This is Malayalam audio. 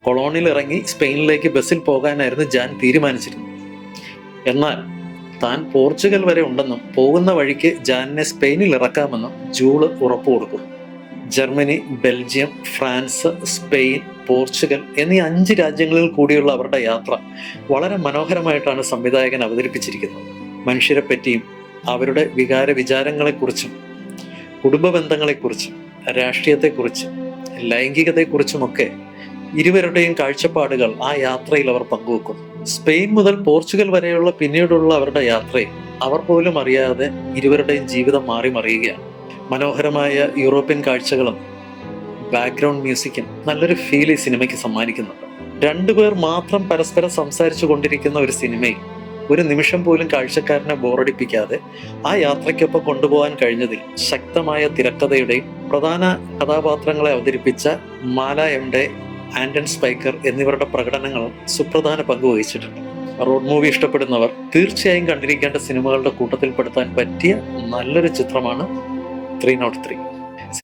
കൊളോണിൽ ഇറങ്ങി സ്പെയിനിലേക്ക് ബസ്സിൽ പോകാനായിരുന്നു ജാൻ തീരുമാനിച്ചിരുന്നത്. എന്നാൽ താൻ പോർച്ചുഗൽ വരെ ഉണ്ടെന്നും പോകുന്ന വഴിക്ക് ജാനിനെ സ്പെയിനിൽ ഇറക്കാമെന്നും ജൂള് ഉറപ്പു കൊടുക്കുന്നു. Germany, Belgium, France, Spain, Portugal എന്നീ 5 രാജ്യങ്ങളിൽ കൂടിയുള്ള അവരുടെ യാത്ര വളരെ മനോഹരമായിട്ടാണ് സംവിധായകൻ അവതരിപ്പിച്ചിരിക്കുന്നത്. മനുഷ്യരെപ്പറ്റിയും അവരുടെ വികാര വിചാരങ്ങളെക്കുറിച്ചും കുടുംബ ബന്ധങ്ങളെക്കുറിച്ചും രാഷ്ട്രീയത്തെക്കുറിച്ചും ലൈംഗികതയെക്കുറിച്ചുമൊക്കെ ഇരുവരുടെയും കാഴ്ചപ്പാടുകൾ ആ യാത്രയിൽ അവർ പങ്കുവെക്കുന്നു. സ്പെയിൻ മുതൽ പോർച്ചുഗൽ വരെയുള്ള പിന്നീടുള്ള അവരുടെ യാത്രയിൽ അവർ പോലും അറിയാതെ ഇരുവരുടെയും ജീവിതം മാറി മറിയുകയാണ്. മനോഹരമായ യൂറോപ്യൻ കാഴ്ചകളും ബാക്ക്ഗ്രൗണ്ട് മ്യൂസിക്കും നല്ലൊരു ഫീൽ ഈ സിനിമയ്ക്ക് സമ്മാനിക്കുന്നുണ്ട്. 2 പേർ മാത്രം പരസ്പരം സംസാരിച്ചു കൊണ്ടിരിക്കുന്ന ഒരു സിനിമയിൽ ഒരു നിമിഷം പോലും കാഴ്ചക്കാരനെ ബോറടിപ്പിക്കാതെ ആ യാത്രയ്ക്കൊപ്പം കൊണ്ടുപോകാൻ കഴിഞ്ഞതിൽ ശക്തമായ തിരക്കഥയുടെയും പ്രധാന കഥാപാത്രങ്ങളെ അവതരിപ്പിച്ച മാല എം ഡെ, ആൻഡൺ സ്പൈക്കർ എന്നിവരുടെ പ്രകടനങ്ങൾ സുപ്രധാന പങ്ക് വഹിച്ചിട്ടുണ്ട്. റോഡ് മൂവി ഇഷ്ടപ്പെടുന്നവർ തീർച്ചയായും കണ്ടിരിക്കേണ്ട സിനിമകളുടെ കൂട്ടത്തിൽപ്പെടുത്താൻ പറ്റിയ നല്ലൊരു ചിത്രമാണ് 303.